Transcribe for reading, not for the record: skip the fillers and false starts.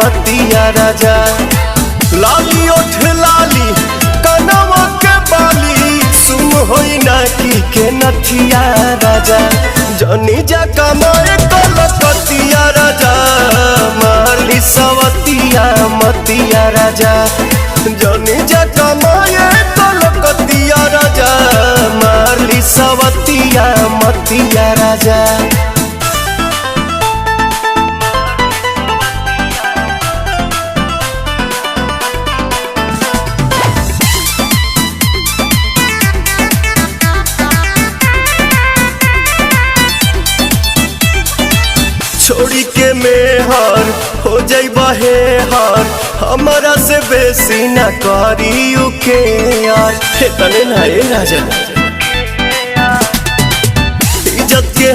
मतिया राजा। लाली ओठ लाली कनवा के बाली सुन होई ना के नथिया राजा। जनी जा कमाए कलकतिया राजा माली सवतिया मतिया राजा। जनी जा कमाए कलकतिया राजा माली सवतिया मतिया राजा। छोड़ी के मेहर हो जाइबा हे हार हमारा से बेसी ना करी के यार। हे तने ना ए राजा।